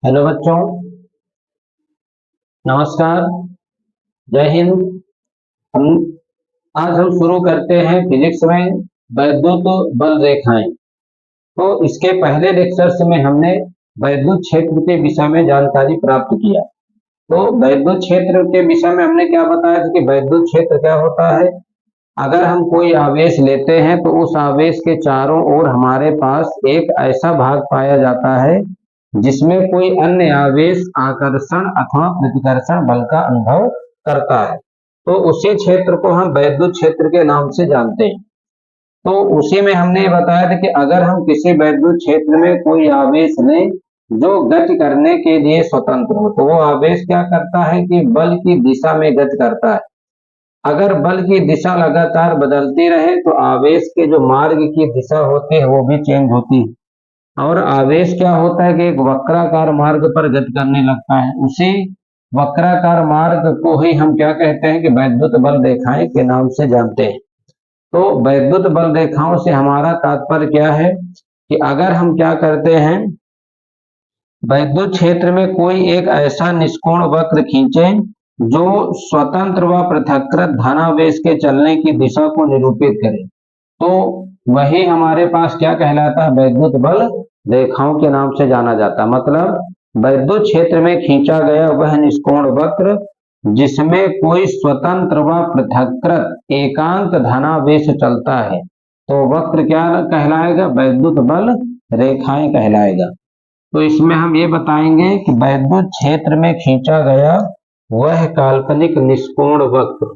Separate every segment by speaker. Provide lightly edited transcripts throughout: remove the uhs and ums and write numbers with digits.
Speaker 1: Hello बच्चों, नमस्कार, जय हिंद। हम आज हम शुरू करते हैं फिजिक्स में वैद्युत बल रेखाएं। तो इसके पहले लेक्चर्स में हमने वैद्युत क्षेत्र के विषय में जानकारी प्राप्त किया। तो वैद्युत क्षेत्र के विषय में हमने क्या बताया था कि वैद्युत क्षेत्र क्या होता है। अगर हम कोई आवेश लेते हैं तो उस आवेश के चारों ओर हमारे पास एक ऐसा भाग पाया जाता है जिसमें कोई अन्य आवेश आकर्षण अथवा प्रतिकर्षण बल का अनुभव करता है। तो उसी क्षेत्र को हम वैद्युत क्षेत्र के नाम से जानते हैं। तो उसी में हमने बताया था कि अगर हम किसी वैद्युत क्षेत्र में कोई आवेश लें जो गति करने के लिए स्वतंत्र हो, तो वो आवेश क्या करता है कि बल की दिशा में गति करता है। अगर बल की दिशा लगातार बदलती रहे तो आवेश के जो मार्ग की दिशा होती है वो भी चेंज होती है, और आवेश क्या होता है कि एक वक्राकार मार्ग पर गति करने लगता है। उसी वक्राकार मार्ग को ही हम क्या कहते हैं कि वैद्युत बल रेखाएं के नाम से जानते हैं। तो वैद्युत बल रेखाओं से हमारा तात्पर्य क्या है कि अगर हम क्या करते हैं, वैद्युत क्षेत्र में कोई एक ऐसा निष्कोण वक्र खींचे जो स्वतंत्र व पृथक्कृत धनावेश के चलने की दिशा को निरूपित करे, तो वही हमारे पास क्या कहलाता है, वैद्युत बल रेखाओं के नाम से जाना जाता है। मतलब वैद्युत क्षेत्र में खींचा गया वह निष्कोण वक्र जिसमें कोई स्वतंत्र व पृथक्कृत एकांक धनावेश चलता है, तो वक्र क्या कहलाएगा, वैद्युत बल रेखाएं कहलाएगा। तो इसमें हम ये बताएंगे कि वैद्युत क्षेत्र में खींचा गया वह काल्पनिक निष्कोण वक्र,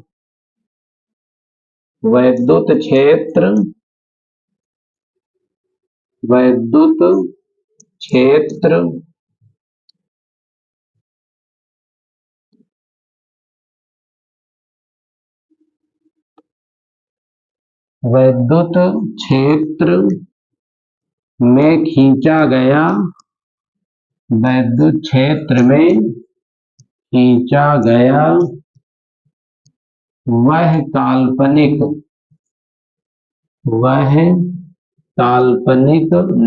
Speaker 1: वैद्युत क्षेत्र वैद्युत क्षेत्र वैद्युत क्षेत्र में खींचा गया वैद्युत क्षेत्र में खींचा गया वह काल्पनिक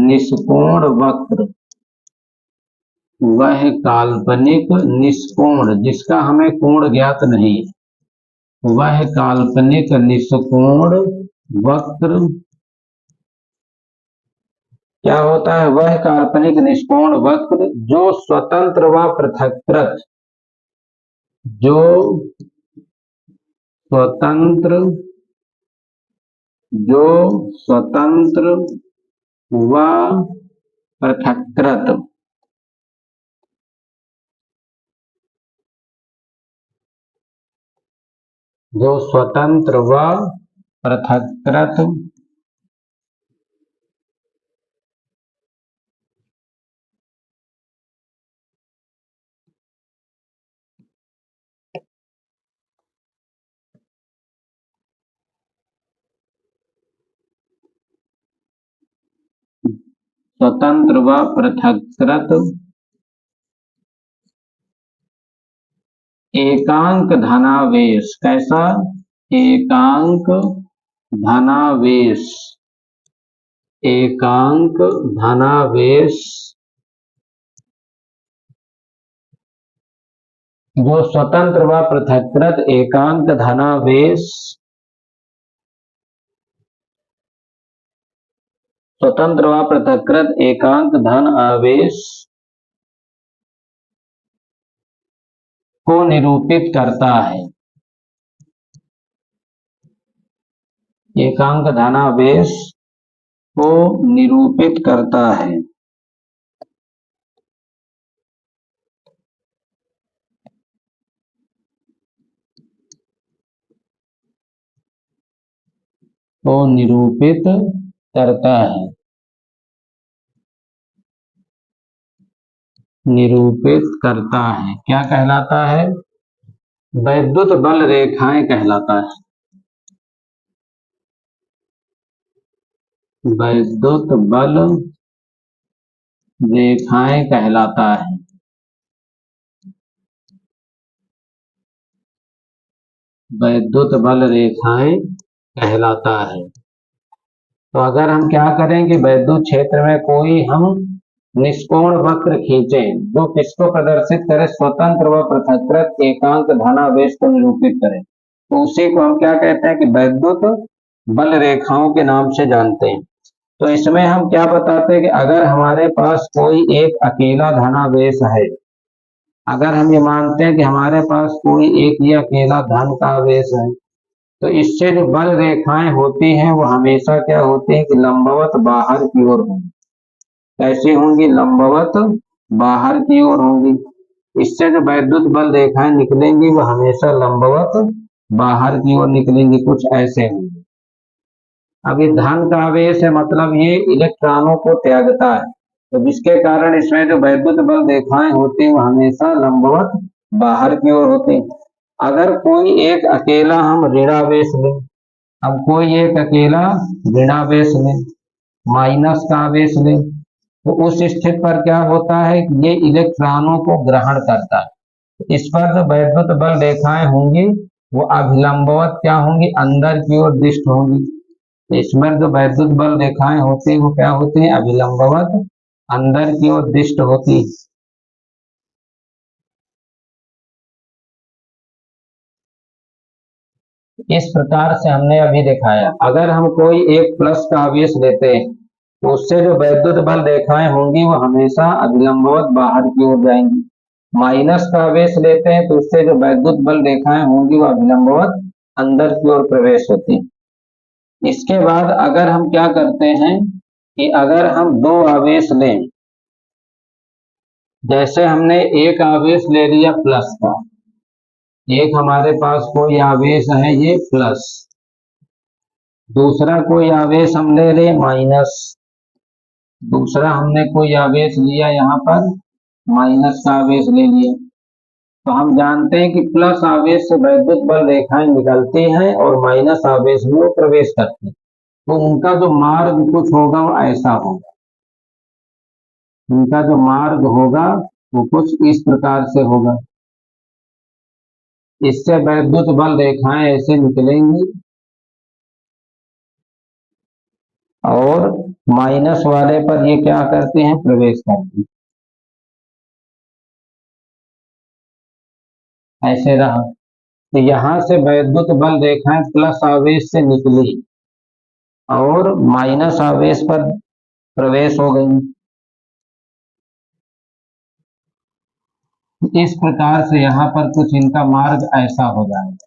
Speaker 1: निष्कोण वक्र, वह काल्पनिक निष्कोण जिसका हमें कोण ज्ञात नहीं, वह काल्पनिक निष्कोण वक्र क्या होता है, वह काल्पनिक निष्कोण वक्र जो स्वतंत्र व पृथक्कृत जो स्वतंत्र व पृथक्कृत जो स्वतंत्र व पृथक्कृत स्वतंत्र व पृथक्कृत एकांक धनावेश, कैसा एकांक धनावेश, एकांक धनावेश जो स्वतंत्र व पृथक्कृत एकांक धनावेश स्वतंत्र व पृथक्कृत एकांक धन आवेश को निरूपित करता है, एकांक धनावेश को निरूपित करता है। को निरूपित करता है, निरूपित करता है, क्या कहलाता है, वैद्युत बल रेखाएं कहलाता है, वैद्युत बल रेखाएं कहलाता है। वैद्युत बल रेखाएं कहलाता है। तो अगर हम क्या करें कि वैद्युत क्षेत्र में कोई हम निष्कोण वक्र खींचे जो किसको प्रदर्शित करे, स्वतंत्र व पृथक्कृत एकांक धनावेश को निरूपित करे, तो उसी को हम क्या कहते हैं कि वैद्युत बल रेखाओं के नाम से जानते हैं। तो इसमें हम क्या बताते हैं कि अगर हमारे पास कोई एक अकेला धनावेश है, अगर हम ये मानते हैं कि हमारे पास कोई एक ही अकेला धन का आवेश है, तो इससे जो बल रेखाएं होती हैं वो हमेशा क्या होती हैं कि लंबवत बाहर की ओर होंगी। कैसी होंगी? लंबवत बाहर की ओर होंगी। इससे जो वैद्युत बल रेखाएं निकलेंगी वो हमेशा लंबवत बाहर की ओर निकलेंगी, कुछ ऐसे होंगे। अब ये धन का आवेश है, मतलब ये इलेक्ट्रॉनों को त्यागता है, तो जिसके कारण इसमें जो वैद्युत बल रेखाएं होती हैं वो हमेशा लंबवत बाहर की ओर होती हैं। अगर कोई एक अकेला हम ऋणावेश लें, अब कोई एक अकेला ऋणावेश लें, माइनस का आवेश लें, तो उस स्थिति पर क्या होता है कि ये इलेक्ट्रॉनों को ग्रहण करता है। इस पर जो वैद्युत बल रेखाएं होंगी वो अभिलंबवत क्या होंगी? अंदर की ओर दिष्ट होंगी। इसमें जो वैद्युत बल रेखाएं होती हैं वो क्या होती हैं? अभिलंबवत अंदर की ओर दिष्ट होती। इस प्रकार से हमने अभी दिखाया, अगर हम कोई एक प्लस का आवेश लेते हैं तो उससे जो वैद्युत बल रेखाएं होंगी वो हमेशा अभिलंबवत बाहर की ओर जाएंगी। माइनस का आवेश लेते हैं तो उससे जो वैद्युत बल रेखाएं होंगी वो अभिलंबवत अंदर की ओर प्रवेश होती। इसके बाद अगर हम क्या करते हैं कि अगर हम दो आवेश लें, जैसे हमने एक आवेश ले लिया प्लस का, एक हमारे पास कोई आवेश है ये प्लस, दूसरा कोई आवेश हम ले रहे माइनस, दूसरा हमने कोई आवेश लिया यहाँ पर माइनस का आवेश ले लिया, तो हम जानते हैं कि प्लस आवेश से वैद्युत बल रेखाएं निकलती हैं और माइनस आवेश में वो प्रवेश करती हैं, तो उनका जो मार्ग कुछ होगा वो ऐसा होगा, उनका जो मार्ग होगा वो कुछ इस प्रकार से होगा। इससे वैद्युत बल रेखाएं ऐसे निकलेंगी और माइनस वाले पर ये क्या करते हैं? प्रवेश करते हैं। ऐसे रहा, तो यहां से वैद्युत बल रेखाएं प्लस आवेश से निकली और माइनस आवेश पर प्रवेश हो गई। इस प्रकार से यहाँ पर कुछ इनका मार्ग ऐसा हो जाएगा,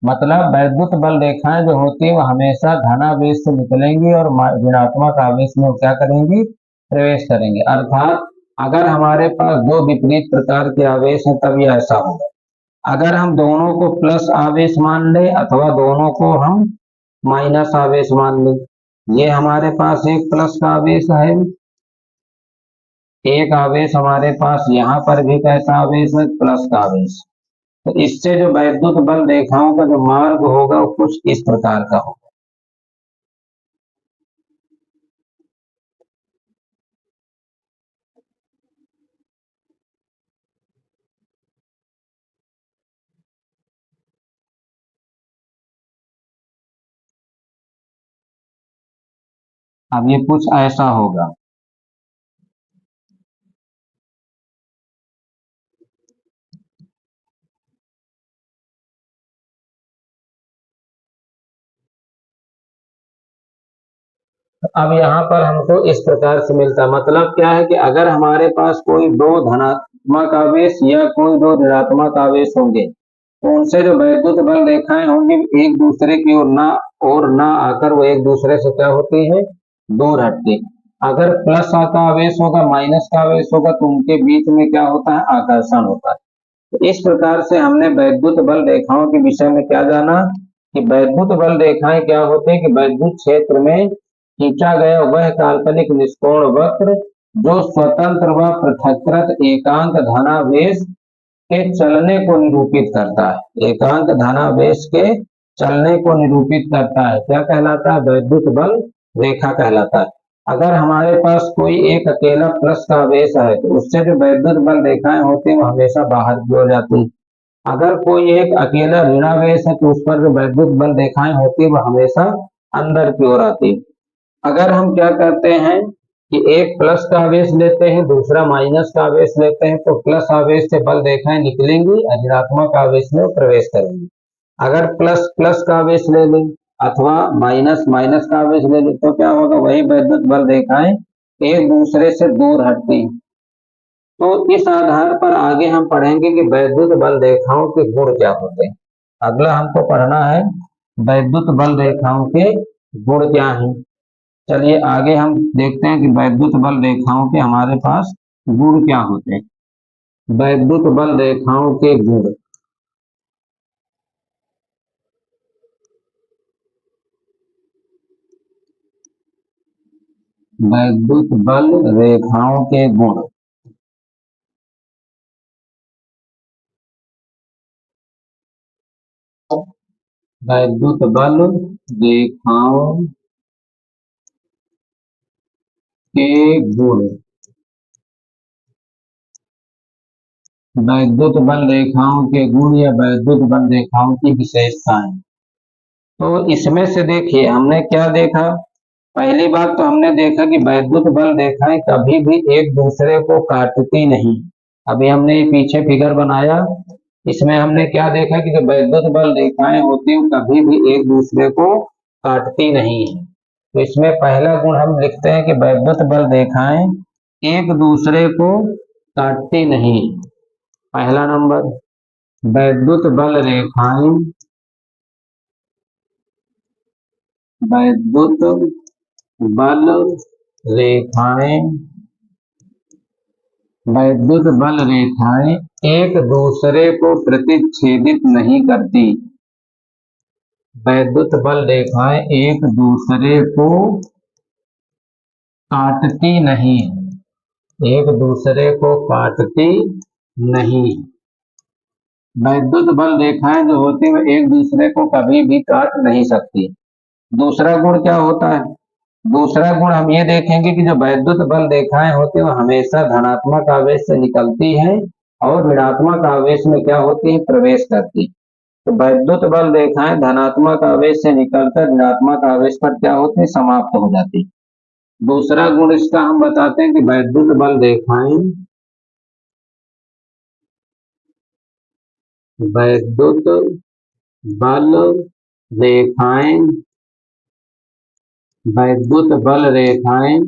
Speaker 1: मतलब वैद्युत बल रेखाएं जो होती है वो हमेशा धनावेश से निकलेंगी और ऋणात्मक आवेश में क्या करेंगी? प्रवेश करेंगे। अर्थात अगर हमारे पास दो विपरीत प्रकार के आवेश हैं तब ये ऐसा होगा। अगर हम दोनों को प्लस आवेश मान ले अथवा दोनों को हम माइनस आवेश मान ले, ये हमारे पास एक प्लस का आवेश है, एक आवेश हमारे पास यहाँ पर भी कैसा आवेश है? प्लस का आवेश, तो इससे जो वैद्युत बल रेखाओं का जो मार्ग होगा वो कुछ इस प्रकार का होगा। अब ये कुछ ऐसा होगा। अब यहाँ पर हमको इस प्रकार से मिलता है, मतलब क्या है कि अगर हमारे पास कोई दो धनात्मक आवेश या कोई दो ऋणात्मक आवेश होंगे तो उनसे जो वैद्युत बल रेखाएं होंगी एक दूसरे की ओर ना आकर वो एक दूसरे से क्या होती है? दूर हटती। अगर प्लस का आवेश होगा माइनस का आवेश होगा तो उनके बीच में क्या होता है? आकर्षण होता है। तो इस प्रकार से हमने वैद्युत बल रेखाओं के विषय में क्या जाना कि वैद्युत बल रेखाएं क्या होते हैं कि वैद्युत क्षेत्र में खींचा गया वह काल्पनिक निष्कोण वक्र जो स्वतंत्र व पृथक्कृत एकांक धनावेश के चलने को निरूपित करता है, एकांक धनावेश के चलने को निरूपित करता है, क्या कहलाता है? वैद्युत बल रेखा कहलाता है। अगर हमारे पास कोई एक अकेला प्लस का आवेश है तो उससे जो वैद्युत बल रेखाएं होती हैं वो हमेशा बाहर की ओर जाती है। अगर कोई एक अकेला ऋणावेश है तो उस पर जो वैद्युत बल रेखाएं होती है वो हमेशा अंदर की ओर आती है। अगर हम क्या करते हैं कि एक प्लस का आवेश लेते हैं, दूसरा माइनस का आवेश लेते हैं, तो प्लस आवेश से बल रेखाएं निकलेंगी और ऋणात्मक आवेश में प्रवेश करेंगी। अगर प्लस प्लस का आवेश ले लें अथवा माइनस माइनस का आवेश ले लें तो क्या होगा, वही वैद्युत बल रेखाएं एक दूसरे से दूर हटती हैं। तो इस आधार पर आगे हम पढ़ेंगे कि वैद्युत बल रेखाओं के गुण क्या होते हैं। अगला हमको पढ़ना है वैद्युत बल रेखाओं के गुण क्या हैं। चलिए आगे हम देखते हैं कि वैद्युत बल रेखाओं के हमारे पास गुण क्या होते हैं। वैद्युत बल रेखाओं के गुण। वैद्युत बल रेखाओं के गुण। वैद्युत बल रेखाओं के गुण। वैद्युत बल रेखाओं के गुण या वैद्युत बल रेखाओं की विशेषताएं। तो इसमें से देखिए हमने क्या देखा। पहली बात तो हमने देखा कि वैद्युत बल रेखाएं कभी भी एक दूसरे को काटती नहीं। अभी हमने ये पीछे फिगर बनाया, इसमें हमने क्या देखा कि जो वैद्युत बल रेखाएं होती हैं कभी भी एक दूसरे को काटती नहीं है। तो इसमें पहला गुण हम लिखते हैं कि वैद्युत बल रेखाएं एक दूसरे को काटती नहीं। पहला नंबर, वैद्युत बल रेखाएं वैद्युत बल रेखाएं वैद्युत बल रेखाएं एक दूसरे को प्रतिच्छेदित नहीं करती। वैद्युत बल रेखाएं एक दूसरे को काटती नहीं, एक दूसरे को काटती नहीं। वैद्युत बल रेखाएं जो होती है एक दूसरे को कभी भी काट नहीं सकती। दूसरा गुण क्या होता है, दूसरा गुण हम ये देखेंगे कि जो वैद्युत बल रेखाएं होती है वो हमेशा धनात्मक आवेश से निकलती हैं और ऋणात्मक आवेश में क्या होती है, प्रवेश करती। तो वैद्युत बल रेखाएं धनात्मक आवेश से निकलकर ऋणात्मक आवेश पर क्या होती है, समाप्त हो जाती। दूसरा गुण इसका हम बताते हैं कि वैद्युत बल रेखाएं वैद्युत बल रेखाएं वैद्युत बल रेखाएं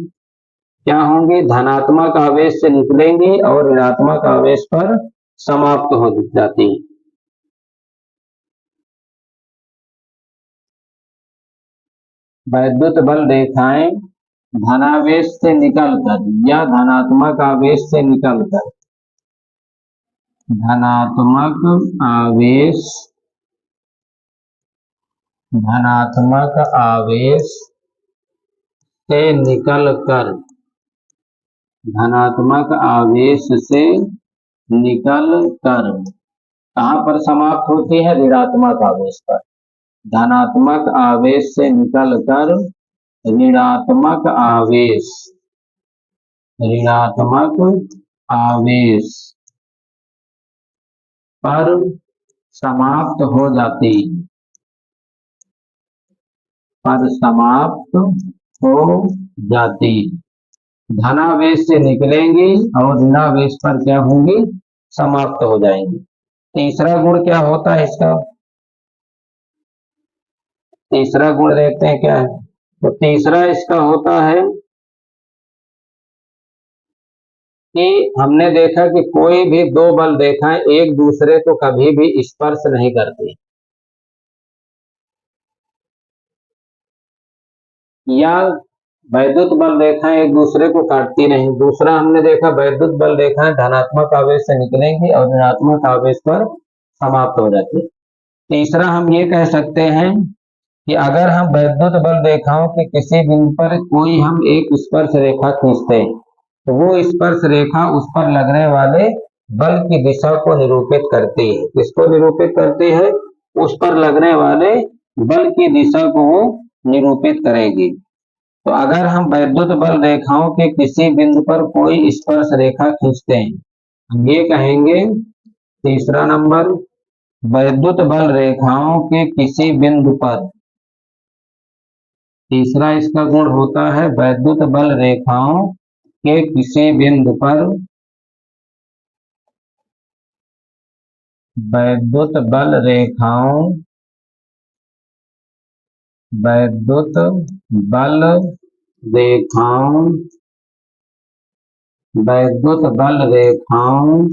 Speaker 1: क्या होंगी, धनात्मक आवेश से निकलेंगी और ऋणात्मक आवेश पर समाप्त हो जाती। वैद्युत बल रेखाएं धनावेश से निकलकर या धनात्मक आवेश से निकलकर धनात्मक आवेश धनात्मक आवेश से निकलकर धनात्मक आवेश से निकलकर कहां पर समाप्त होती है, ऋणात्मक आवेश पर। धनात्मक आवेश से निकलकर ऋणात्मक आवेश पर समाप्त हो जाती धनावेश से निकलेंगी और ऋणावेश पर क्या होंगी, समाप्त हो जाएंगी। तीसरा गुण क्या होता है इसका, तीसरा गुण देखते हैं क्या है। तो तीसरा इसका होता है कि हमने देखा कि कोई भी दो बल रेखाएं एक दूसरे को कभी भी स्पर्श नहीं करती या वैद्युत बल रेखाएं एक दूसरे को काटती नहीं। दूसरा हमने देखा वैद्युत बल रेखाएं धनात्मक आवेश से निकलेंगी और ऋणात्मक आवेश पर समाप्त हो जाती। तीसरा हम ये कह सकते हैं कि अगर हम वैद्युत बल रेखाओं के किसी बिंदु पर कोई हम एक स्पर्श रेखा खींचते हैं तो वो स्पर्श रेखा उस पर लगने वाले बल की दिशा को निरूपित करती है। किसको निरूपित करती है, उस पर लगने वाले बल की दिशा को वो निरूपित करेगी। तो अगर हम वैद्युत बल रेखाओं के किसी बिंदु पर कोई स्पर्श रेखा खींचते हैं, हम ये कहेंगे तीसरा नंबर, वैद्युत बल रेखाओं के किसी बिंदु पर तीसरा इसका गुण होता है वैद्युत बल रेखाओं के किसी बिंदु पर वैद्युत बल रेखाओं वैद्युत बल रेखाओं वैद्युत बल रेखाओं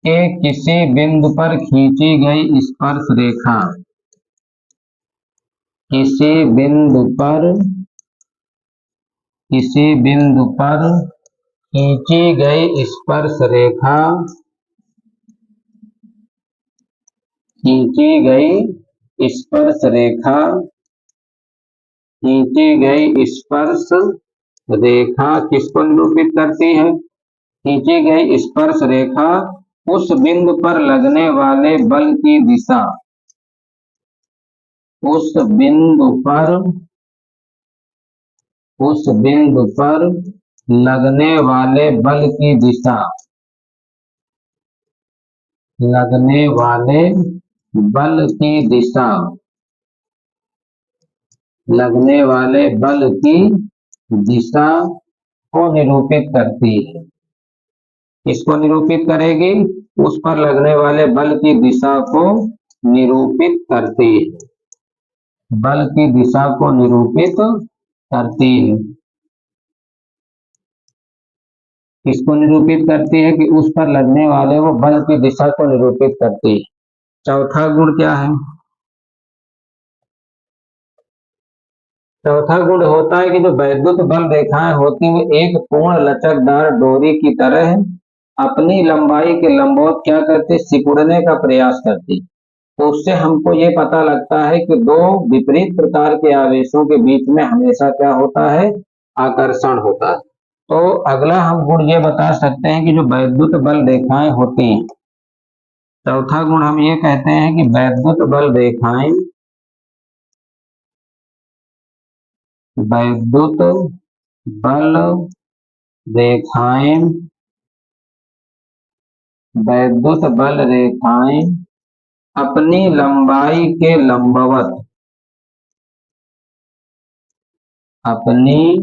Speaker 1: के किसी बिंदु पर खींची गई स्पर्श रेखा किसी बिंदु पर किसी बिंदु पर खींची गई स्पर्श रेखा खींची गई स्पर्श रेखा खींची गई स्पर्श रेखा किसको निरूपित करती है? खींची गई स्पर्श रेखा उस बिंदु पर लगने वाले बल की दिशा उस बिंदु पर लगने वाले बल की दिशा लगने वाले बल की दिशा लगने वाले बल की दिशा को निरूपित करती है। किसको निरूपित करेगी? उस पर लगने वाले बल की दिशा को निरूपित करती है। बल की दिशा को निरूपित करती है। किसको निरूपित करती है? कि उस पर लगने वाले वो बल की दिशा को निरूपित करती है। चौथा गुण क्या है? चौथा गुण होता है कि जो वैद्युत बल रेखाएं होती हैं एक पूर्ण लचकदार डोरी की तरह अपनी लंबाई के लंबवत क्या करती? सिकुड़ने का प्रयास करती। तो उससे हमको ये पता लगता है कि दो विपरीत प्रकार के आवेशों के बीच में हमेशा क्या होता है? आकर्षण होता है। तो अगला हम गुण ये बता सकते हैं कि जो वैद्युत बल रेखाएं होती हैं, चौथा गुण हम ये कहते हैं कि वैद्युत बल रेखाएं वैद्युत बल रेखाएं वैद्युत बल रेखाएं अपनी लंबाई के लंबवत अपनी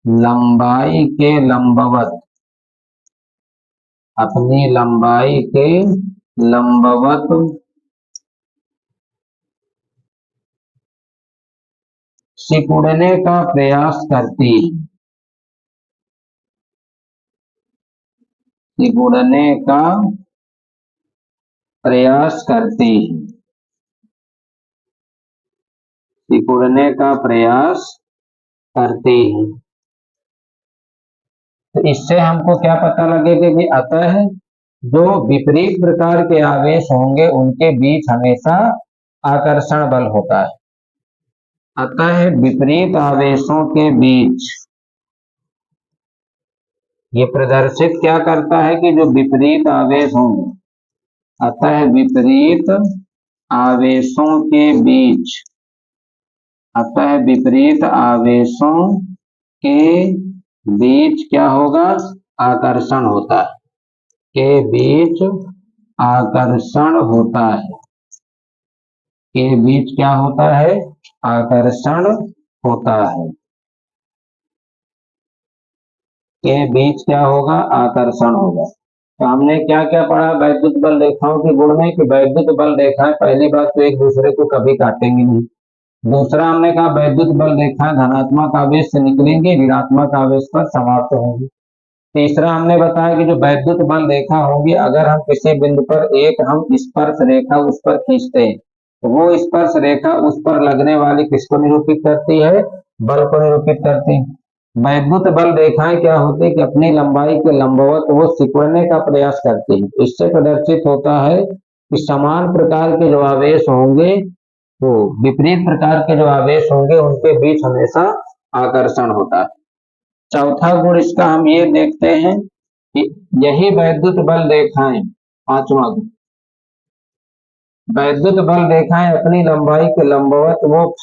Speaker 1: लंबाई के लंबवत अपनी लंबाई के लंबवत सिकुड़ने का प्रयास करती सिकुड़ने का प्रयास करती सिकुड़ने का प्रयास करती है। तो इससे हमको क्या पता लगेगा कि अतः जो विपरीत प्रकार के आवेश होंगे उनके बीच हमेशा आकर्षण बल होता है। अतः विपरीत आवेशों के बीच ये प्रदर्शित क्या करता है कि जो विपरीत आवेश होंगे अतः विपरीत आवेशों के बीच अतः विपरीत आवेशों के बीच क्या होगा? आकर्षण होता है। के बीच आकर्षण होता है। के बीच क्या होता है? आकर्षण होता है। के बीच क्या होगा? आकर्षण होगा। तो हमने क्या क्या पढ़ा वैद्युत बल रेखाओं के गुण में? कि वैद्युत बल रेखाएं पहली बात तो एक दूसरे को कभी काटेंगी नहीं। दूसरा हमने कहा वैद्युत बल रेखाएं धनात्मक आवेश से निकलेंगी, ऋणात्मक आवेश पर समाप्त होंगी। तीसरा हमने बताया कि जो वैद्युत बल रेखा होगी अगर हम किसी बिंदु पर एक हम स्पर्श रेखा उस पर खींचते हैं तो वो स्पर्श रेखा उस पर लगने वाली किसको निरूपित करती है? बल को निरूपित करती है। वैद्युत बल रेखाएं क्या होती है कि अपनी लंबाई के लंबवत वो सिकुड़ने का प्रयास करती है। इससे प्रदर्शित होता है कि समान प्रकार के जो आवेश होंगे तो विपरीत प्रकार के जो आवेश होंगे उनके बीच हमेशा आकर्षण होता है। चौथा गुण इसका हम ये देखते हैं कि यही वैद्युत बल रेखाएं पांचवा गुण वैद्युत बल रेखाएं अपनी लंबाई के लंबवत वो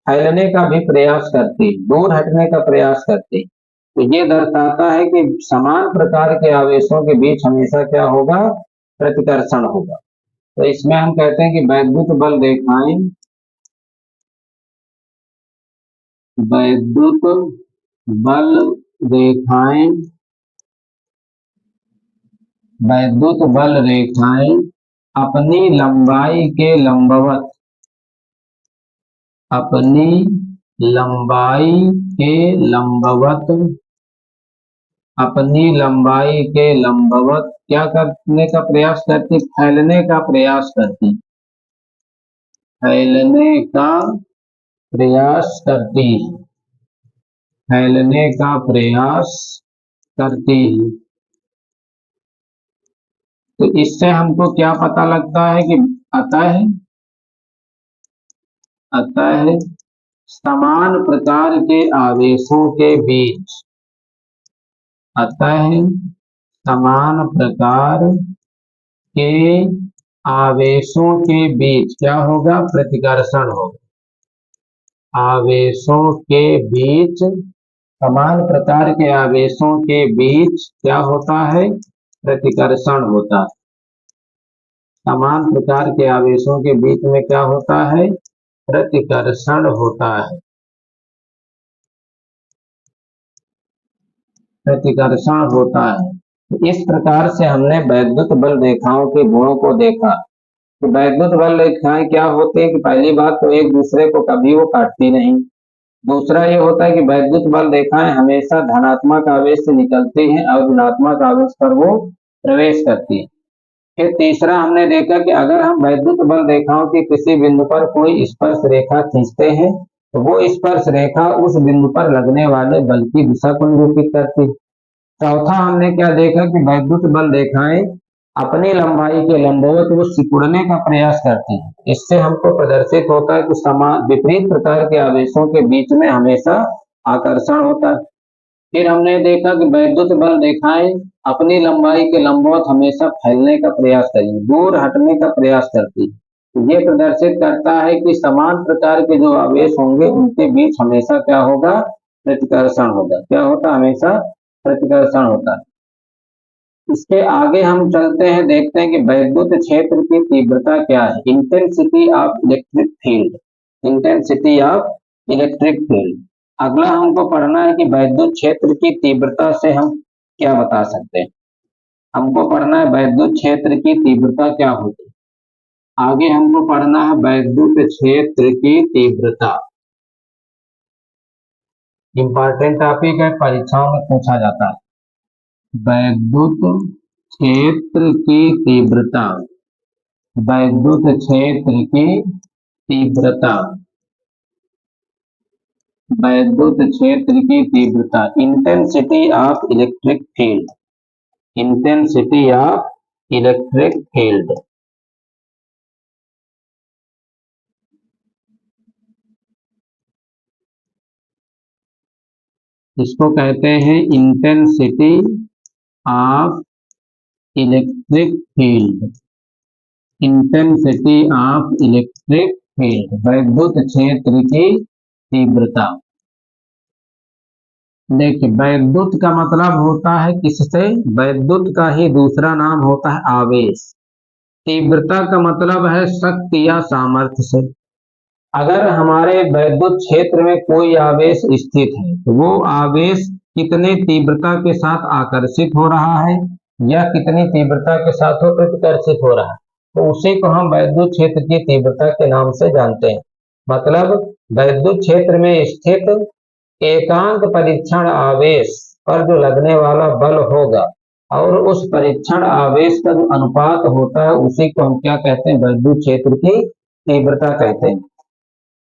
Speaker 1: फैलने का भी प्रयास करती, दूर हटने का प्रयास करती। तो ये दर्शाता है कि समान प्रकार के आवेशों के बीच हमेशा क्या होगा? प्रतिकर्षण होगा। तो इसमें हम कहते हैं कि वैद्युत बल रेखाएं वैद्युत बल रेखाएं, वैद्युत बल रेखाएं अपनी लंबाई के लंबवत, अपनी लंबाई के लंबवत, अपनी लंबाई के लंबवत क्या करने का प्रयास करती? फैलने का प्रयास करती, फैलने का प्रयास करती, फैलने का प्रयास करती है। तो इससे हमको क्या पता लगता है कि अतः अतः समान प्रकार के आवेशों के बीच, अतः समान प्रकार के आवेशों के बीच क्या होगा? प्रतिकर्षण होगा। आवेशों के बीच, समान प्रकार के आवेशों के बीच क्या होता है? प्रतिकर्षण होता है। समान प्रकार के आवेशों के बीच में क्या होता है? प्रतिकर्षण होता है, प्रतिकर्षण होता है। इस प्रकार से हमने वैद्युत बल रेखाओं के गुणों को देखा। तो वैद्युत बल रेखाएं क्या होती है कि पहली बात तो एक दूसरे को कभी वो काटती नहीं। दूसरा ये होता है कि वैद्युत बल रेखाएं हमेशा धनात्मक आवेश से निकलती हैं और ऋणात्मक आवेश पर वो प्रवेश करती है। फिर तीसरा हमने देखा कि अगर हम वैद्युत बल रेखाओं के किसी बिंदु पर कोई स्पर्श रेखा खींचते हैं तो वो स्पर्श रेखा उस बिंदु पर लगने वाले बल की दिशा को निरूपित करती है। चौथा हमने क्या देखा कि वैद्युत बल रेखाएं अपनी लंबाई के लंबवत वो सिकुड़ने का प्रयास करती हैं। इससे हमको प्रदर्शित होता है कि समान विपरीत प्रकार के आवेशों के बीच में हमेशा आकर्षण होता है। फिर हमने देखा कि वैद्युत बल रेखाएं अपनी लंबाई के लंबवत हमेशा फैलने का प्रयास करेंगी, दूर हटने का प्रयास करती है। तो ये प्रदर्शित करता है कि समान प्रकार के जो आवेश होंगे उनके बीच हमेशा क्या होगा? प्रतिकर्षण होगा। क्या होता? हमेशा प्रतिकर्षण होता है। इसके आगे हम चलते हैं, देखते हैं कि वैद्युत क्षेत्र की तीव्रता क्या है? Intensity of electric field, intensity of electric field. अगला हमको पढ़ना है कि वैद्युत क्षेत्र की तीव्रता से हम क्या बता सकते हैं। हमको पढ़ना है वैद्युत क्षेत्र की तीव्रता क्या होती है। आगे हमको पढ़ना है वैद्युत क्षेत्र की तीव्रता। इंपॉर्टेंट टॉपिक है, परीक्षाओं में पूछा जाता है। वैद्युत क्षेत्र की तीव्रता, वैद्युत क्षेत्र की तीव्रता, वैद्युत क्षेत्र की तीव्रता, intensity of electric field, intensity of electric field. इसको कहते हैं intensity of electric field, intensity of electric field, वैद्युत क्षेत्र की तीव्रता। देखिए, वैद्युत का मतलब होता है किससे? वैद्युत का ही दूसरा नाम होता है आवेश। तीव्रता का मतलब है शक्ति या सामर्थ्य से। अगर हमारे वैद्युत क्षेत्र में कोई आवेश स्थित है तो वो आवेश कितने तीव्रता के साथ आकर्षित हो रहा है या कितनी तीव्रता के साथ वो प्रतिकर्षित हो रहा है, तो उसी को हम वैद्युत क्षेत्र की तीव्रता के नाम से जानते हैं। मतलब वैद्युत क्षेत्र में स्थित एकांक परीक्षण आवेश पर जो लगने वाला बल होगा और उस परीक्षण आवेश का जो अनुपात होता है उसी को हम क्या कहते हैं? वैद्युत क्षेत्र की तीव्रता कहते हैं।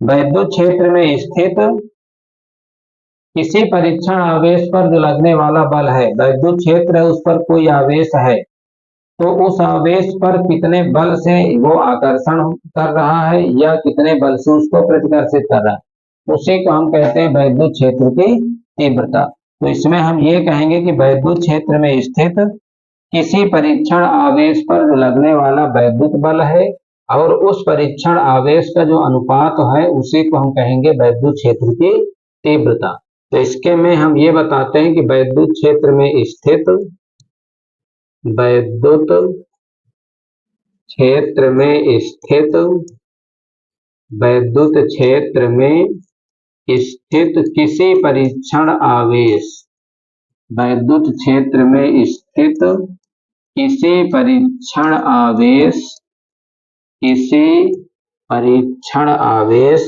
Speaker 1: वैद्युत क्षेत्र में स्थित किसी परीक्षण आवेश पर जो लगने वाला बल है, वैद्युत क्षेत्र है उस पर कोई आवेश है तो उस आवेश पर कितने बल से वो आकर्षण कर रहा है या कितने बल से उसको प्रतिकर्षित कर रहा है, उसी को हम कहते हैं वैद्युत क्षेत्र की तीव्रता। तो इसमें हम ये कहेंगे कि वैद्युत क्षेत्र में स्थित किसी परीक्षण आवेश पर जो लगने वाला वैद्युत बल है और उस परीक्षण आवेश का जो अनुपात है उसी को हम कहेंगे वैद्युत क्षेत्र की तीव्रता। तो इसके में हम ये बताते हैं कि वैद्युत क्षेत्र में स्थित, वैद्युत क्षेत्र में स्थित, वैद्युत क्षेत्र में स्थित किसी परीक्षण आवेश, वैद्युत क्षेत्र में स्थित किसी परीक्षण आवेश, किसी परीक्षण आवेश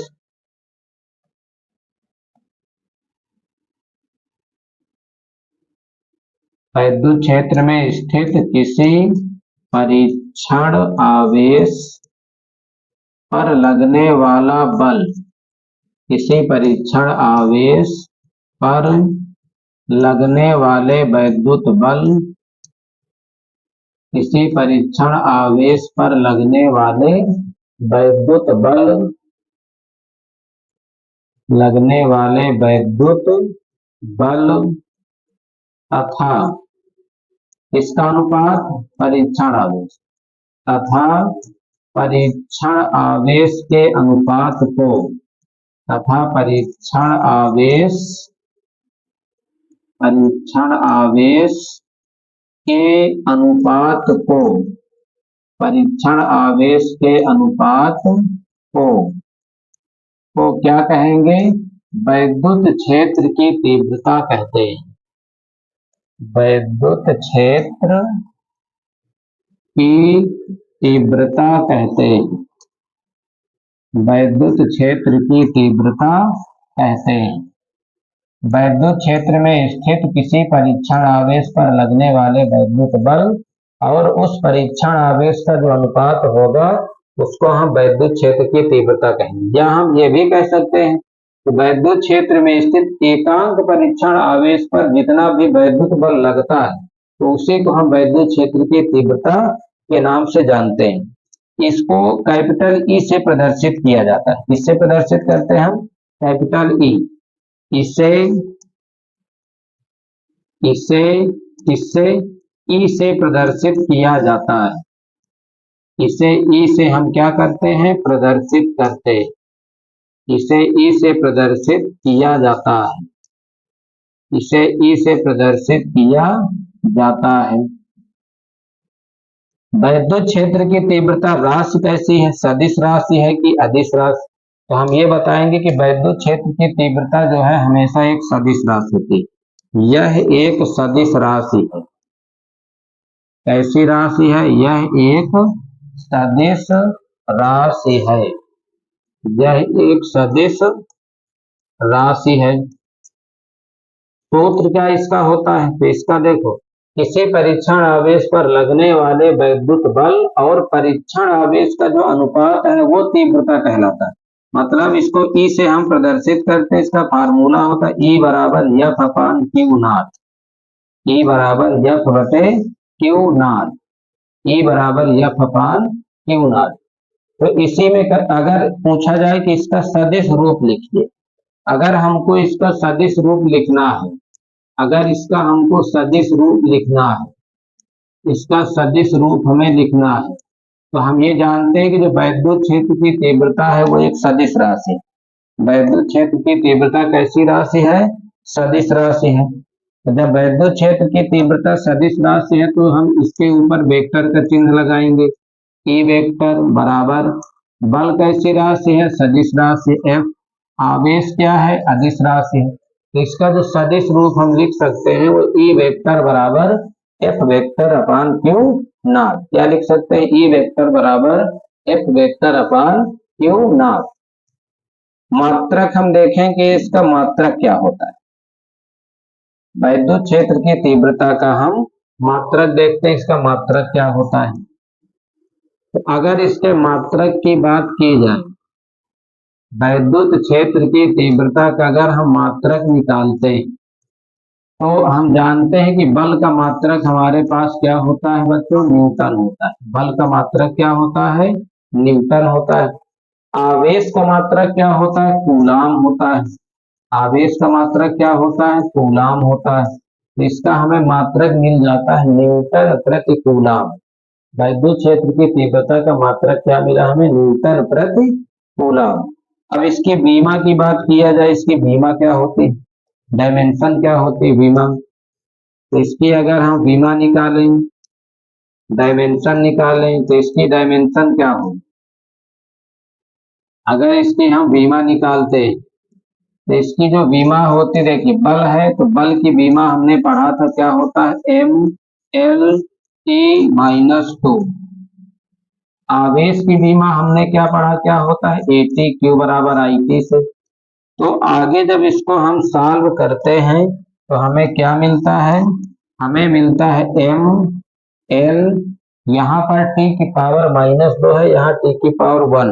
Speaker 1: वैद्युत क्षेत्र में स्थित किसी परीक्षण आवेश पर लगने वाला बल, किसी परीक्षण आवेश पर लगने वाले वैद्युत बल, किसी परीक्षण आवेश पर लगने वाले वैद्युत बल, लगने वाले वैद्युत बल तथा इसका अनुपात परीक्षण आवेश तथा परीक्षण आवेश के अनुपात को, तथा परीक्षण आवेश के अनुपात को, परीक्षण आवेश के अनुपात को क्या कहेंगे? वैद्युत क्षेत्र की तीव्रता कहते हैं। वैद्युत क्षेत्र की तीव्रता कहते हैं। वैद्युत क्षेत्र की तीव्रता कहते हैं। वैद्युत क्षेत्र में स्थित किसी परीक्षण आवेश पर लगने वाले वैद्युत बल और उस परीक्षण आवेश का जो अनुपात होगा उसको हम वैद्युत क्षेत्र की तीव्रता कहेंगे। या हम ये भी कह सकते हैं कि वैद्युत क्षेत्र में स्थित एकांक परीक्षण आवेश पर जितना भी वैद्युत बल लगता है तो उसी को हम वैद्युत क्षेत्र की तीव्रता के नाम से जानते हैं। इसको कैपिटल ई से प्रदर्शित किया जाता है। किससे प्रदर्शित करते हैं हम? Capital E. इसे ई से प्रदर्शित किया जाता है। इसे ई से हम क्या करते हैं? प्रदर्शित करते। इसे ई से प्रदर्शित किया जाता है। इसे ई से प्रदर्शित किया जाता है। वैद्युत क्षेत्र की तीव्रता राशि कैसी है? सदिश राशि है कि अदिश राशि? तो हम ये बताएंगे कि वैद्युत क्षेत्र की तीव्रता जो है हमेशा एक सदिश राशि होती है। यह एक सदिश राशि है। कैसी राशि है? यह एक सदिश राशि है। यह एक सदिश राशि है। सूत्र क्या इसका होता है? तो इसका देखो, किसी परीक्षण आवेश पर लगने वाले वैद्युत बल और परीक्षण आवेश का जो अनुपात है वो तीव्रता कहलाता है। मतलब इसको ई से हम प्रदर्शित करते हैं। इसका फार्मूला होता है ई बराबर एफ अपान क्यू नॉट। ई बराबर एफ बटे क्यू नॉट। ई बराबर एफ अपान क्यू नॉट। तो इसी में अगर पूछा जाए कि इसका सदिश रूप लिखिए, अगर हमको इसका सदिश रूप लिखना है, अगर इसका हमको सदिश रूप लिखना है, इसका सदिश रूप हमें लिखना है, तो हम ये जानते हैं कि जो वैद्युत क्षेत्र की तीव्रता है वो एक सदिश राशि है। वैद्युत क्षेत्र की तीव्रता कैसी राशि है? सदिश राशि है। तो जब वैद्युत क्षेत्र की तीव्रता सदिश राशि है तो हम इसके ऊपर वेक्टर का चिन्ह लगाएंगे। ई वेक्टर बराबर बल कैसी राशि है? सदिश राशि एफ। आवेश क्या है? अदिश राशि है। तो इसका जो सदिश रूप हम लिख सकते हैं वो ई वेक्टर बराबर F vector upon Q not. क्या लिख सकते हैं? ई वेक्टर बराबर F vector upon Q not. मात्रक हम देखें कि इसका मात्रक क्या होता है। वैद्युत क्षेत्र की तीव्रता का हम मात्रक देखते हैं, इसका मात्रक क्या होता है। तो अगर इसके मात्रक की बात की जाए, वैद्युत क्षेत्र की तीव्रता का अगर हम मात्रक निकालते हैं तो हम जानते हैं कि बल का मात्रक हमारे पास क्या होता है बच्चों? न्यूटन होता है। बल का मात्रक क्या होता है? न्यूटन होता है। आवेश का मात्रक क्या होता है? कूलाम होता है। आवेश का मात्रक क्या होता है? कूलाम होता है। तो इसका हमें मात्रक मिल जाता है न्यूटन प्रति कूलाम। वैद्युत क्षेत्र की तीव्रता का मात्रक क्या मिला हमें? न्यूटन प्रति कूलाम। अब इसकी बीमा की बात किया जाए, इसकी बीमा क्या होती है? डायमेंशन क्या होती है? बीमा। तो इसकी अगर हम बीमा निकालें, डायमेंशन निकालें तो इसकी डायमेंशन क्या हो? अगर इसकी हम बीमा निकालते हैं तो इसकी जो विमा होती, देखिए बल है तो बल की विमा हमने पढ़ा था क्या होता है, Mlt-2। आवेश की विमा हमने क्या पढ़ा, क्या होता है, AT बराबर IT से। तो आगे जब इसको हम सॉल्व करते हैं तो हमें क्या मिलता है, हमें मिलता है ML, यहाँ पर t की पावर -2 है, यहाँ t की पावर 1,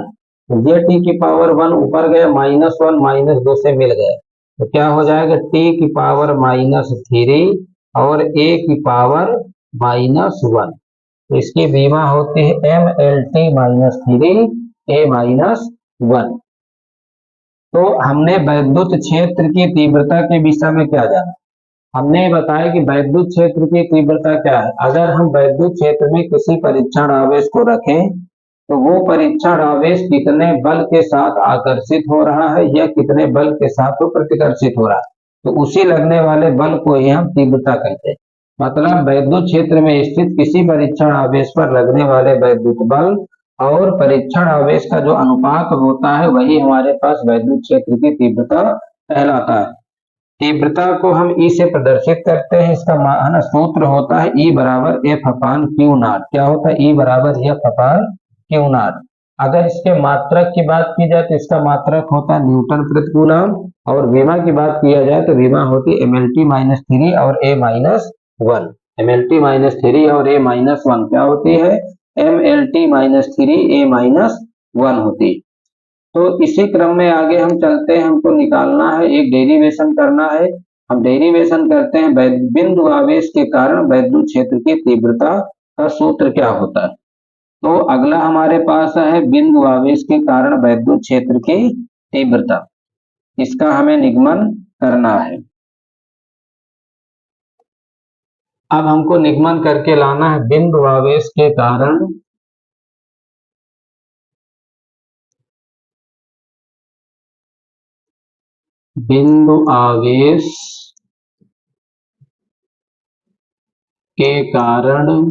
Speaker 1: ये t की पावर 1 ऊपर गया, -1 -2 से मिल गया, तो क्या हो जाएगा, t की पावर -3 और a की पावर -1। तो इसकी बीमा होती है MLT-3 A-1। तो हमने वैद्युत क्षेत्र की तीव्रता के विषय में क्या जाना, हमने बताया कि वैद्युत क्षेत्र की तीव्रता क्या है। अगर हम वैद्युत क्षेत्र में किसी परीक्षण आवेश को रखें तो वो परीक्षण आवेश कितने बल के साथ आकर्षित हो रहा है या कितने बल के साथ वो प्रतिकर्षित हो रहा है, तो उसी लगने वाले बल को ही हम तीव्रता कहते हैं। मतलब वैद्युत क्षेत्र में स्थित किसी परीक्षण आवेश पर लगने वाले वैद्युत बल और परीक्षण आवेश का जो अनुपात होता है वही हमारे पास वैद्युत क्षेत्र की तीव्रता कहलाता है। तीव्रता को हम ई से प्रदर्शित करते हैं, इसका मान सूत्र होता है E बराबर F/Q0। क्या होता है, E बराबर F/Q0। अगर इसके मात्रक की बात की जाए तो इसका मात्रक होता है न्यूटन प्रति कूलम, और विमा की बात किया जाए तो विमा होती है MLT-3 और A-1। MLT-3 और A-1 क्या होती है, MLT-3 A-1 होती है। तो इसी क्रम में आगे हम चलते हैं, हमको निकालना है, एक डेरिवेशन करना है। हम डेरिवेशन करते हैं बिंदु आवेश के कारण वैद्युत क्षेत्र की तीव्रता का सूत्र क्या होता है। तो अगला हमारे पास है बिंदु आवेश के कारण वैद्युत क्षेत्र की तीव्रता, इसका हमें निगमन करना है। अब हमको निगमन करके लाना है बिंदु आवेश के कारण बिंदु आवेश के कारण,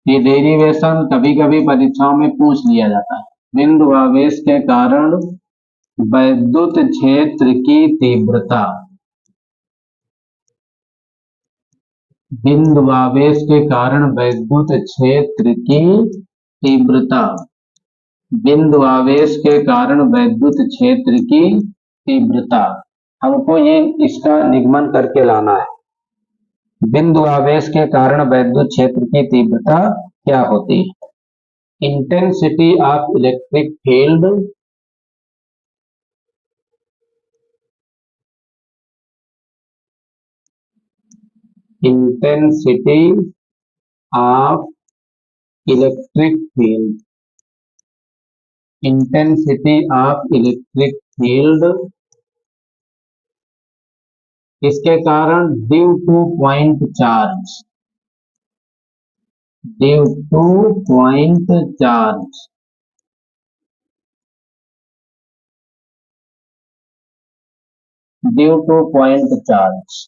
Speaker 1: ये डेरिवेशन कभी कभी परीक्षाओं में पूछ लिया जाता है। बिंदु आवेश के कारण वैद्युत क्षेत्र की तीव्रता, बिंदु आवेश के कारण वैद्युत क्षेत्र की तीव्रता, बिंदु आवेश के कारण वैद्युत क्षेत्र की तीव्रता, हमको ये इसका निगमन करके लाना है। बिंदु आवेश के कारण वैद्युत क्षेत्र की तीव्रता क्या होती है, intensity of electric field, intensity of electric field, intensity of electric field इसके कारण due two point charge, due two point charge, due two point charge,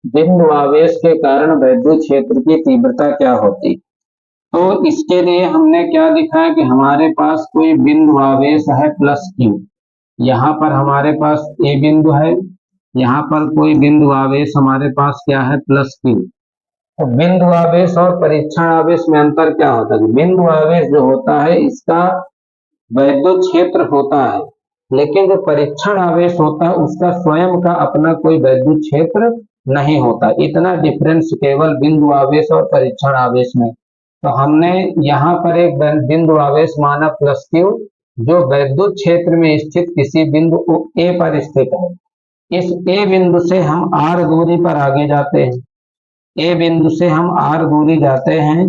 Speaker 1: बिंदु आवेश के कारण वैद्युत क्षेत्र की तीव्रता क्या होती। तो इसके लिए हमने क्या दिखाया कि हमारे पास कोई बिंदु आवेश है +Q, यहाँ पर हमारे पास A बिंदु है, यहाँ पर कोई बिंदु आवेश हमारे पास क्या है +Q। तो बिंदु आवेश और परीक्षण आवेश में अंतर क्या होता है, बिंदु आवेश जो होता है इसका वैद्युत क्षेत्र होता है, लेकिन जो परीक्षण आवेश होता है उसका स्वयं का अपना कोई वैद्युत क्षेत्र नहीं होता। इतना डिफरेंस केवल बिंदु आवेश और परीक्षण आवेश में। तो हमने यहाँ पर एक बिंदु आवेश माना +Q, जो वैद्युत क्षेत्र में स्थित किसी बिंदु A पर स्थित है। इस A बिंदु से हम R दूरी पर आगे जाते हैं, A बिंदु से हम R दूरी जाते हैं,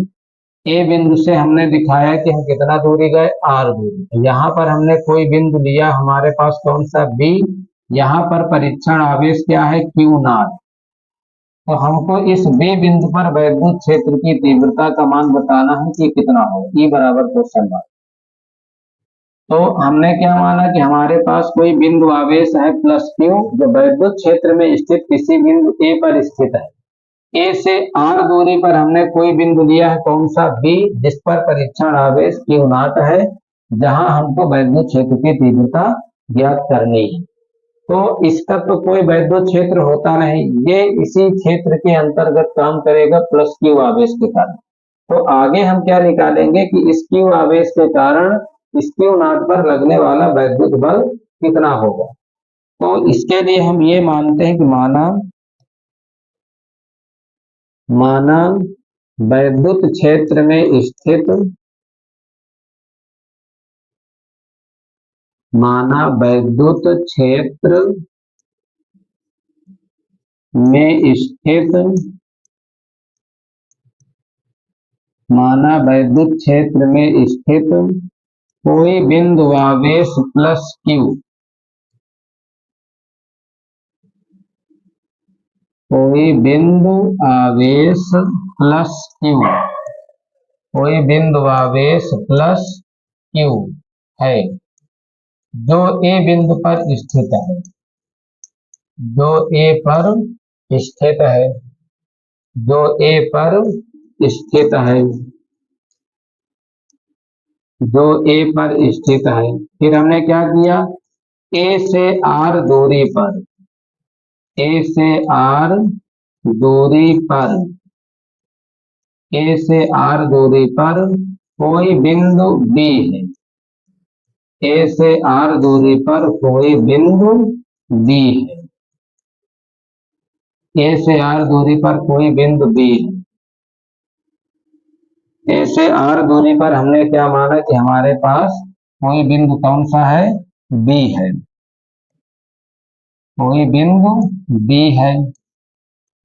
Speaker 1: A बिंदु से हमने दिखाया कि हम कितना दूरी गए, R दूरी। यहाँ पर हमने कोई बिंदु लिया, हमारे पास कौन सा, B, यहाँ पर परीक्षण आवेश क्या है, Q0। तो हमको इस B बिंदु पर वैद्युत क्षेत्र की तीव्रता का मान बताना है कि कितना हो, E बराबर क्वेश्चन मार्क। तो हमने क्या माना कि हमारे पास कोई बिंदु आवेश है +Q, जो वैद्युत क्षेत्र में स्थित किसी बिंदु A पर स्थित है। A से R दूरी पर हमने कोई बिंदु लिया है कौन सा, B, जिस पर परीक्षण आवेश Q0 है, जहां हमको वैद्युत क्षेत्र की तीव्रता ज्ञात करनी है। तो इसका तो कोई वैद्युत क्षेत्र होता नहीं, ये इसी क्षेत्र के अंतर्गत काम करेगा प्लस क्यू आवेश के कारण। तो आगे हम क्या निकालेंगे कि इस क्यू आवेश के कारण इस क्यू नॉट पर लगने वाला वैद्युत बल कितना होगा। तो इसके लिए हम ये मानते हैं कि माना वैद्युत क्षेत्र में स्थित माना वैद्युत क्षेत्र में स्थित माना वैद्युत क्षेत्र में स्थित कोई बिंदु आवेश प्लस क्यू कोई बिंदु आवेश प्लस क्यू कोई बिंदु आवेश प्लस क्यू है जो ए बिंदु पर स्थित है, जो ए पर स्थित है, जो ए पर स्थित है, जो ए पर स्थित है। फिर हमने क्या किया, ए से आर दूरी पर, ए से आर दूरी पर, ए से आर दूरी पर कोई बिंदु बी है, ए से आर दूरी पर कोई बिंदु बी है, ए से आर दूरी पर कोई बिंदु बी है। ए से आर दूरी पर हमने क्या माना कि हमारे पास कोई बिंदु कौन सा है, बी है, कोई बिंदु बी है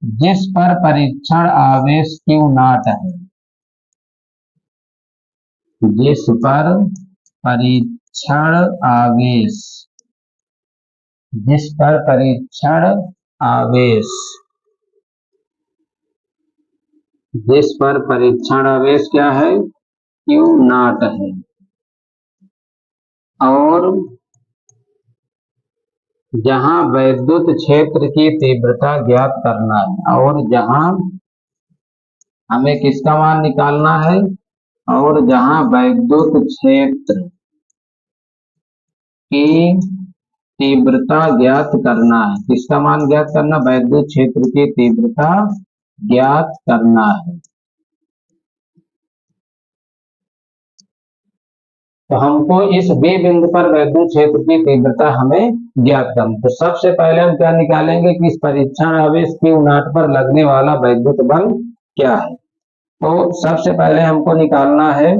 Speaker 1: जिस पर परीक्षण आवेश क्यू नॉट है, जिस पर परीक्षण आवेश जिस पर परीक्षण आवेश जिस पर परीक्षण आवेश क्या है, क्यू नॉट है। और जहां वैद्युत क्षेत्र की तीव्रता ज्ञात करना है, और जहां हमें किसका मान निकालना है, और जहां वैद्युत क्षेत्र की तीव्रता ज्ञात करना है, किसका मान ज्ञात करना, वैद्युत क्षेत्र की तीव्रता ज्ञात करना है। तो हमको इस बी बिंदु पर वैद्युत क्षेत्र की तीव्रता हमें ज्ञात करनी। तो सबसे पहले हम क्या निकालेंगे कि इस परीक्षण आवेश क्यू नॉट पर लगने वाला वैद्युत बल क्या है। तो सबसे पहले हमको निकालना है,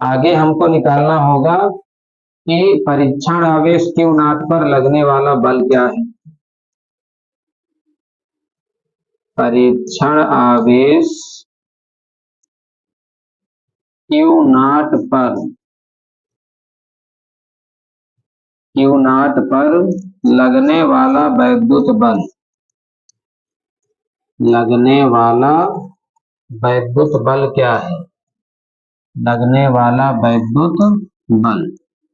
Speaker 1: आगे हमको निकालना होगा कि परीक्षण आवेश क्यू नॉट पर लगने वाला बल क्या है। परीक्षण आवेश क्यू नॉट पर लगने वाला वैद्युत बल, लगने वाला वैद्युत बल क्या है, लगने वाला वैद्युत बल।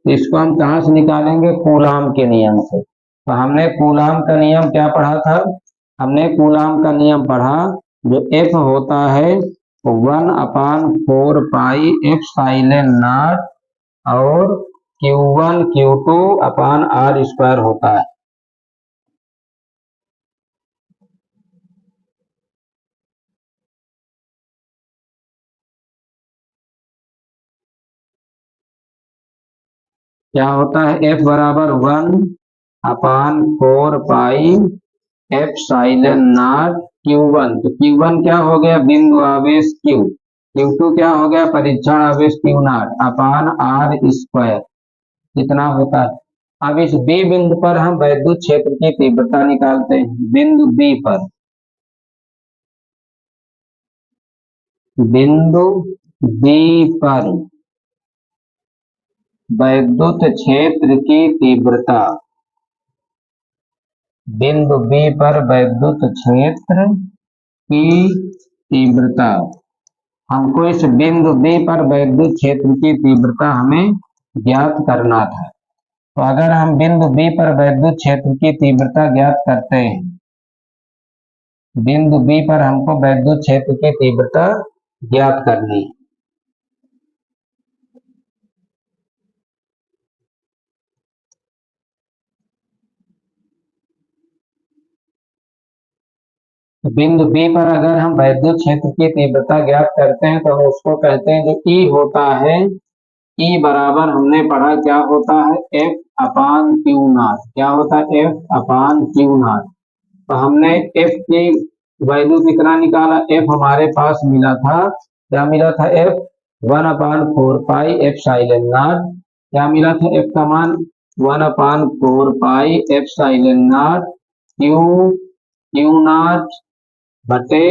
Speaker 1: इसको हम कहां से निकालेंगे, कूलाम के नियम से। तो हमने कूलाम का नियम क्या पढ़ा था, हमने कूलाम का नियम पढ़ा जो F होता है 1/4 पाई एप्सिलॉन नॉट और Q1 Q2 अपान R स्क्वायर होता है। क्या होता है, F बराबर 1/4 पाई एप्सिलॉन नॉट Q1। तो Q1 क्या हो गया, बिंदु आवेश Q, Q2 क्या हो गया, परीक्षण आवेश Q not upon R square, कितना होता है। अब इस B बिंदु पर हम वैद्युत क्षेत्र की तीव्रता निकालते हैं। बिंदु B पर, बिंदु B पर वैद्युत क्षेत्र की तीव्रता, बिंदु B पर वैद्युत क्षेत्र की तीव्रता, हमको इस बिंदु B पर वैद्युत क्षेत्र की तीव्रता हमें ज्ञात करना था। तो अगर हम बिंदु B पर वैद्युत क्षेत्र की तीव्रता ज्ञात करते हैं, बिंदु B पर हमको वैद्युत क्षेत्र की तीव्रता ज्ञात करनी है। बिंदु बी पर अगर हम वैद्युत क्षेत्र की तीव्रता ज्ञात करते हैं तो हम उसको कहते हैं जो ई होता है, ई बराबर हमने पढ़ा क्या होता है, एफ अपान क्यू नॉट। क्या होता है, एफ अपान क्यू नॉट। तो हमने एफ की वैल्यू कितना निकाला, एफ हमारे पास मिला था, क्या मिला था, F 1/4 pi epsilon naught. क्या मिला था, एफ का मान 1/4 pi epsilon naught q q naught बटे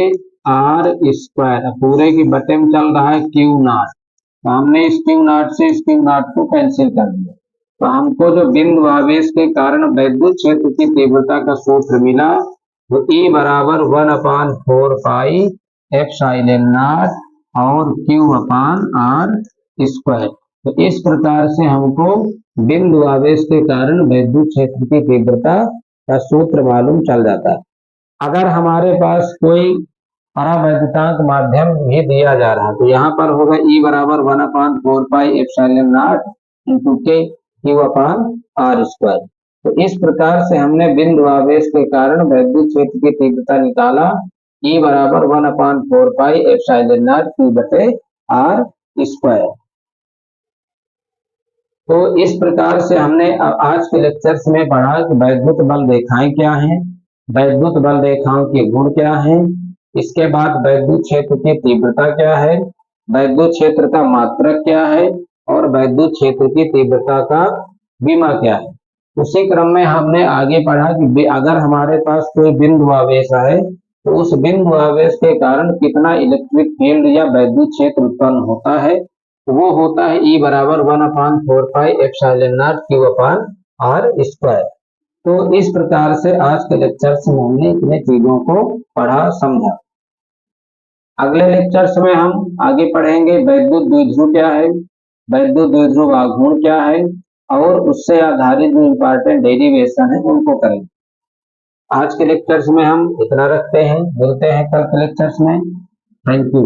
Speaker 1: आर स्क्वायर। पूरे की बटे में चल रहा है क्यू नॉट, तो हमने इस क्यू नॉट से इस क्यू नॉट को कैंसिल कर दिया। तो हमको जो बिंदु आवेश के कारण वैद्युत क्षेत्र की तीव्रता का सूत्र मिला वो ई बराबर 1/4 पाई एफ साइलेंट नॉट और क्यू अपान आर स्क्वायर। तो इस प्रकार से हमको बिंदु आवेश के कारण वैद्युत क्षेत्र की तीव्रता का सूत्र मालूम चल जाता है। अगर हमारे पास कोई परावैद्युतांक माध्यम भी दिया जा रहा है तो यहाँ पर होगा ई बराबर 1/4 पाई एप्सिलॉन नॉट इंटू के क्यू अपान आर स्क्वायर। तो इस प्रकार से हमने बिंदु आवेश के कारण वैद्युत क्षेत्र की तीव्रता निकाला, ई बराबर 1/4 पाई एप्सिलॉन नॉट क्यू बटे आर स्क्वायर। तो इस प्रकार से हमने आज के लेक्चर्स में पढ़ा कि वैद्युत बल रेखाएं क्या हैं, वैद्युत बल रेखाओं के गुण क्या हैं, इसके बाद वैद्युत क्षेत्र की तीव्रता क्या है, वैद्युत क्षेत्र का मात्रक क्या है और वैद्युत क्षेत्र की तीव्रता का विमा क्या है। उसी क्रम में हमने आगे पढ़ा कि अगर हमारे पास कोई बिंदु आवेश है तो उस बिंदु आवेश के कारण कितना इलेक्ट्रिक फील्ड या वैद्युत क्षेत्र उत्पन्न होता है, वो होता है ई बराबर 1/4 pi epsilon naught q upon r square. तो इस प्रकार से आज के लेक्चर्स में हमने इतने चीजों को पढ़ा समझा। अगले लेक्चर्स में हम आगे पढ़ेंगे वैद्युत द्विध्रुव क्या है, वैद्युत द्विध्रुव आघूर्ण क्या है और उससे आधारित जो इंपॉर्टेंट डेरिवेशन है उनको करेंगे। आज के लेक्चर्स में हम इतना रखते हैं, मिलते हैं कल के लेक्चर्स में। Thank you.